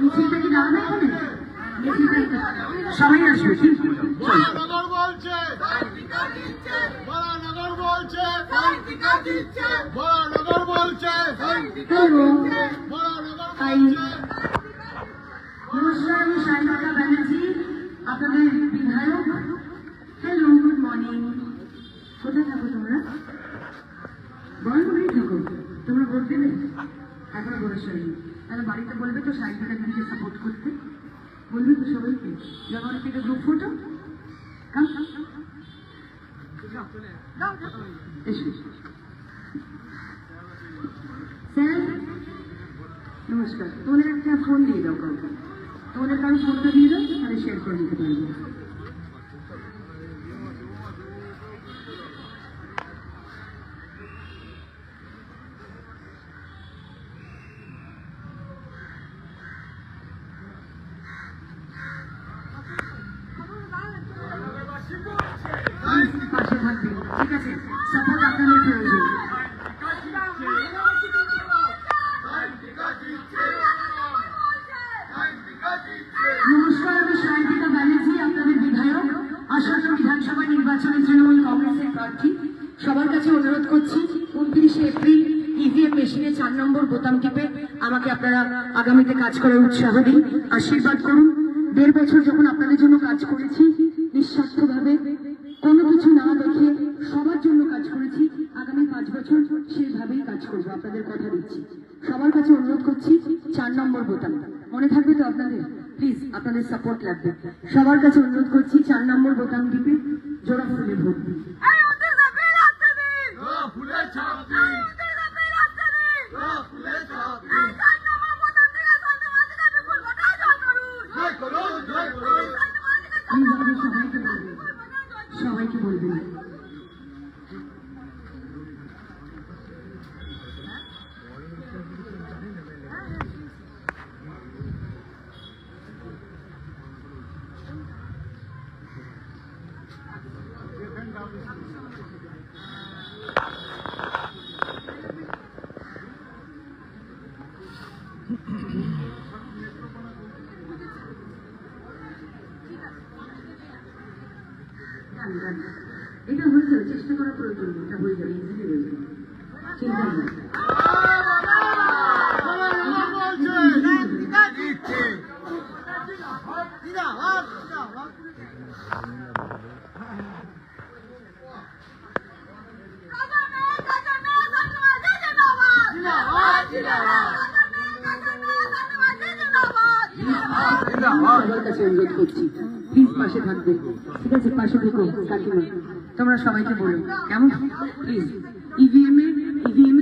মিছিলটা কি দাঁড়াবে এখানে? সবাই আসবে নগর বলছে বড় নগর বলছে বড় নগর বলছে বড় নগর বলছে। নমস্কার, আমি সাইমাতা ব্যানার্জি, আপনাদের বিধায়ক। Hello, good morning. কোথায় থাকো তোমরা? বড়গুলোই থাকো। তোমরা ভোট দেবে? এখনো বয়স হয়নি, তাহলে বাড়িতে বলবে তো সাইমাতা দিদিকে সাপোর্ট করতে, বলবে তো সবাইকে। যখন থেকে গ্রুপ ফটো স্যার নমস্কার। তোমাদের একটা ফোন দিয়ে দাও, কাউকে তোমাদের কারো ফোনটা দিয়ে দাও, তাহলে শেয়ার করে নিতে পারবো। পাশে থাকবে, ঠিক আছে? সাপোর্ট আপনাদের প্রয়োজন। নমস্কার, আমি সায়ন্তিকা ব্যানার্জি, আপনাদের বিধায়ক, আসন্ন বিধানসভা নির্বাচনে তৃণমূল কংগ্রেসের প্রার্থী। সবার কাছে অনুরোধ করছি, 29শে এপ্রিল ইভিএম মেশিনে 4 নম্বর বোতাম টিপে আমাকে আপনারা আগামীতে কাজ করার উৎসাহ দিন, আশীর্বাদ করুন। 1.5 বছর যখন আপনাদের জন্য কাজ করেছি, নিঃস্বার্থভাবে কোনো কিছু না দেখে সবার জন্য কাজ করেছি, আগামী 5 বছর সেইভাবেই কাজ করবো, আপনাদের কথা দিচ্ছি। সবার কাছে অনুরোধ করছি, 4 নম্বর বোতাম মনে থাকবে তো আপনাদের? প্লিজ, আপনাদের সাপোর্ট লাগবে। সবার কাছে অনুরোধ করছি, 4 নম্বর বোতাম টিপে জোড়া ফুলে ভোট দিন। সবাইকে বলবেন। এটা হয়ে যাবে, চেষ্টা করা প্রয়োজন, এটা হয়ে যাবে, ইজিলি হয়ে যাবে, চিন্তা নেই। সবার কাছে অনুরোধ করছি, প্লিজ পাশে থাকবে, ঠিক আছে? পাশে থেকো কাকিমা, তোমরা সবাইকে বলো কেমন? প্লিজ ইভিএম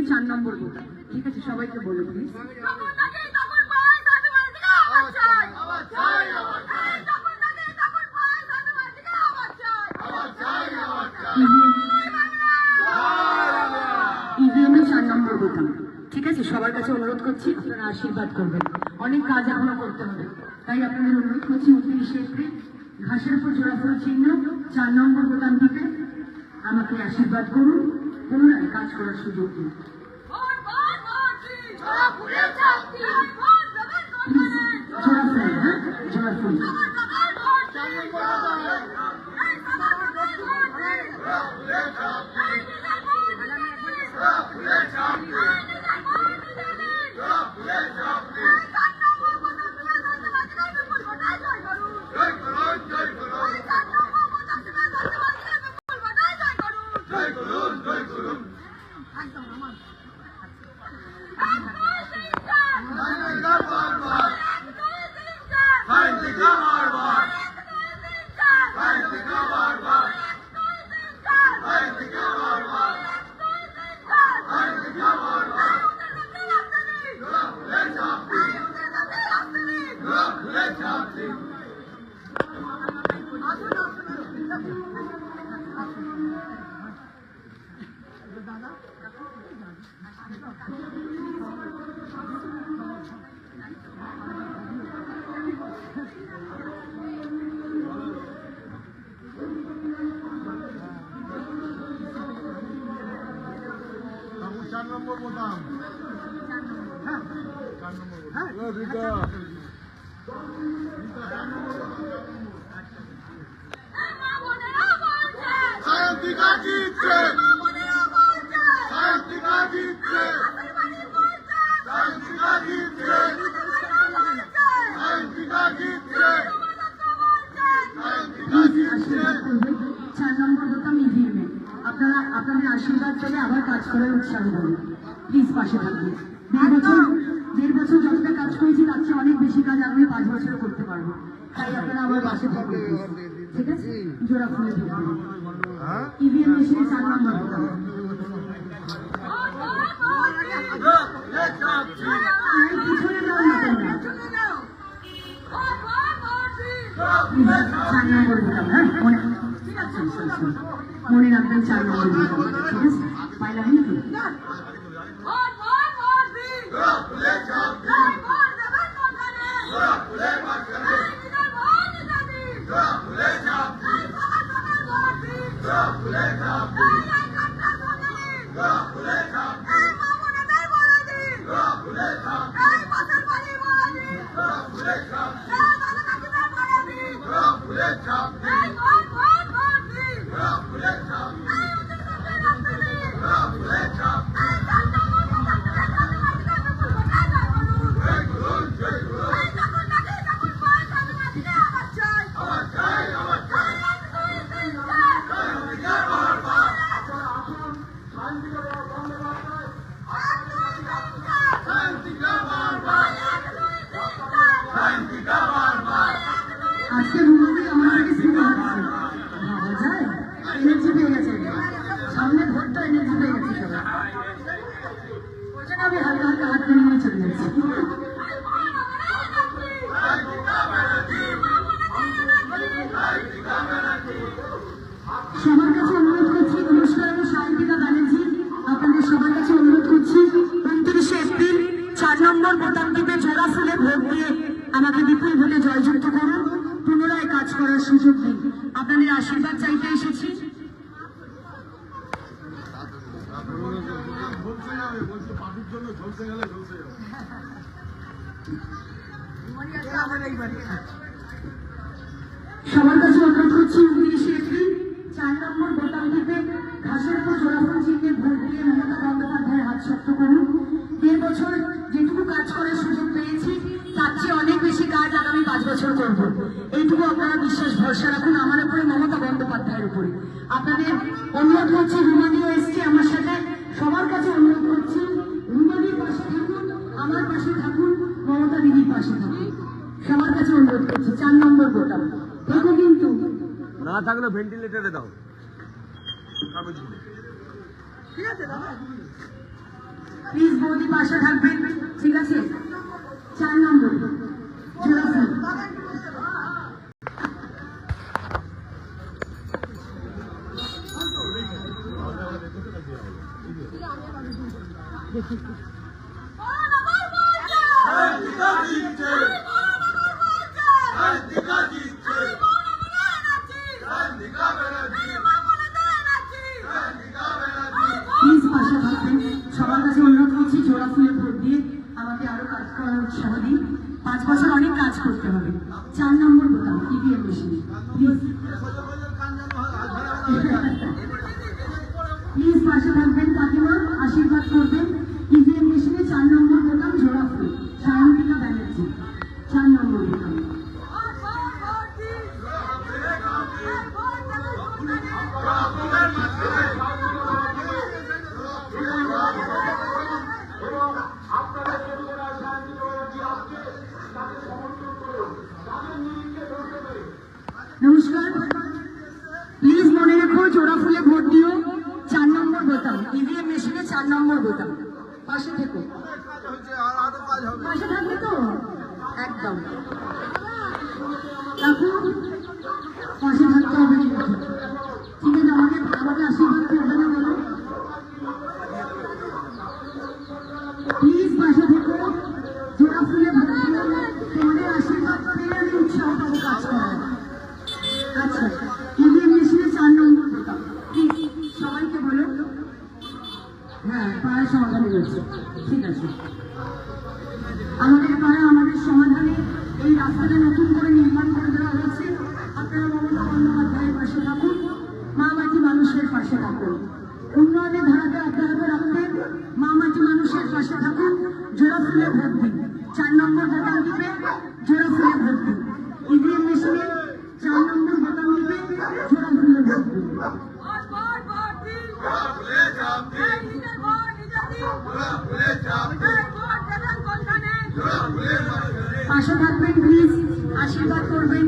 এ 4 নম্বর বোতাম, ঠিক আছে? সবাইকে বলো প্লিজ। ইভিএম এ 4 নম্বর বোতাম, ঠিক আছে? সবার কাছে অনুরোধ করছি, আপনারা আশীর্বাদ করবেন। অনেক কাজ এখনো করতে হবে, তাই আপনাদের অনুরোধ করছি, 29শে এপ্রিল ঘাসের উপর জোড়া ফুল চিহ্ন 4 নম্বর বোতাম টিপে আমাকে আশীর্বাদ করুন, পুনরায় কাজ করার সুযোগ দিন। জোড়া ফুল, হ্যাঁ, জোড়া ফুল। নম্বর বোতাম। হ্যাঁ, 4 নম্বর বোতাম। হ্যাঁ, রিতা। রিতা 4 নম্বর বোতাম। সায়ন্তিকা জিতছে। সায়ন্তিকা জিতছে। সায়ন্তিকা জিতছে। সায়ন্তিকা জিতছে। সায়ন্তিকা জিতছে। 4 নম্বর বোতাম ইভিএম এ আপনারা আপনাদের আশীর্বাদ পেলে আবার কাজ করার উৎসাহ দেবেন। প্লিজ পাশে থাকবেন। 1.5 বছর যতটা কাজ করেছি তার চেয়ে অনেক বেশি কাজ আগামী 5 বছরে করতে পারবো। তাই আপনারা আমার পাশে থাকবেন, ঠিক আছে? জোড়া ফুলে থাকবেন। ইভিএম মেশিনে 4 নম্বর বোতাম। পিছনে যাও না তোমরা। 4 নম্বর বোতাম। হ্যাঁ, মনে রাখবেন 4 নম্বর বোতাম, ঠিক আছে? পাইলাম কিন্তু আজকে রুমালি আমার থেকে শুরু হচ্ছে। ভাবা যায়, এনার্জি পেয়ে গেছে। সামনে ভোটটা এনার্জি পেয়ে গেছে সবাই। ওই জন্য আমি হালকা হালকা হাত নিয়ে নিয়ে চলে যাচ্ছি। সবার কাছে অনুরোধ করছি, নমস্কার, আমি সায়ন্তিকা ব্যানার্জি। আপনাদের সবার কাছে অনুরোধ করছি 29শে এপ্রিল 4 নম্বর বোতাম টিপে জোড়া ফুলে ভোট দিয়ে আমাকে বিপুল ভোটে জয়যুক্ত করুন। পুনরায় কাজ করার সুযোগ দিন। আপনাদের আশীর্বাদ চাইতে এসেছি। সবার কাছে অনুরোধ করছি 29শে এপ্রিল 4 নম্বর বোতাম টিপে ঘাসের উপর জোড়াফুল চিহ্নে ভোট দিয়ে মমতা বন্দ্যোপাধ্যায়ের হাত শক্ত করুন। 1.5 বছর যেটুকু কাজ করার সুযোগ পেয়েছি তার চেয়ে অনেক বেশি কাজ আগামী 5 বছর করব। এইটুকু আপনারা বিশ্বাস ভরসা রাখুন আমার উপরে, মমতা বন্দ্যোপাধ্যায়ের উপরে। আপনাদের অনুরোধ করছি, রুমালিও এসছে আমার সাথে। সবার কাছে অনুরোধ করছি, রুমালির পাশে থাকুন, আমার পাশে থাকুন, মমতা দিদির পাশে থাকুন। সবার কাছে অনুরোধ করছি 4 নম্বর বোতাম। দেখো কিন্তু না থাকলে ভেন্টিলেটরে দাও। ঠিক আছে দাদা, প্লিজ বৌদি পাশে থাকবেন, ঠিক আছে? 4 নম্বর জোড়া ফুল। সায়ন্তিকা জিতছে। সায়ন্তিকা জিতছে। সায়ন্তিকা ব্যানার্জি। সায়ন্তিকা ব্যানার্জি। প্লিজ পাশে থাকবেন। সবার কাছে অনুরোধ করছি জোড়া ফুলে ভোট দিয়ে আমাকে আরো কাজ করার উৎসাহ দিন। 5 বছর অনেক কাজ করতে হবে। 4 নম্বর বোতাম ইভিএম মেশিনে। প্লিজ পাশে থাকবেন কাকিমা, আশীর্বাদ করবেন। ইভিএম মেশিনে 4 নম্বর বোতাম জোড়া ফুল। সায়ন্তিকা ব্যানার্জি 4 নম্বর বোতাম। নমস্কার, প্লিজ মনে রেখো জোড়া ফুলে ভোট দিও। 4 নম্বর বোতাম ইভিএম মেশিনে 4 নম্বর বোতাম। পাশে থেকো, পাশে থাকবে তো একদম। কাকু পাশে থাকতে হবে, ঠিক আছে? আমাকে আমাকে আশীর্বাদ করবে না বলো? প্লিজ পাশে থেকো, জোড়া ফুলে ভোট দিও। তোমাদের আশীর্বাদ পেয়ে আমি উৎসাহ পাবো কাজ করার। আচ্ছা, ইভিএম মেশিনে 4 নম্বর বোতাম। প্লিজ সবাইকে বলো। হ্যাঁ, পাড়ায় সমাধান হয়ে গেছে, ঠিক আছে। আমাদের পাড়া আমাদের সমাধানে এই রাস্তাটা নতুন করে নির্মাণ করে দেওয়া হয়েছে। আপনারা মমতা বন্দ্যোপাধ্যায়ের পাশে থাকুন, মা মাটি মানুষের পাশে থাকুন, উন্নয়নের ধারাকে অব্যাহত রাখতে মা মাটি মানুষের পাশে থাকুন। জোড়া ফুলে ভোট দিন, 4 নম্বর বোতাম টিপে জোড়া ফুলে ভোট দিন। ইভিএম মেশিনে 4 নম্বর বোতাম টিপে জোড়া ফুলে ভোট দিন। পাশে থাকবেন প্লিজ, আশীর্বাদ করবেন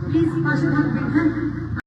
প্লিজ, পাশে থাকবেন। হ্যাঁ।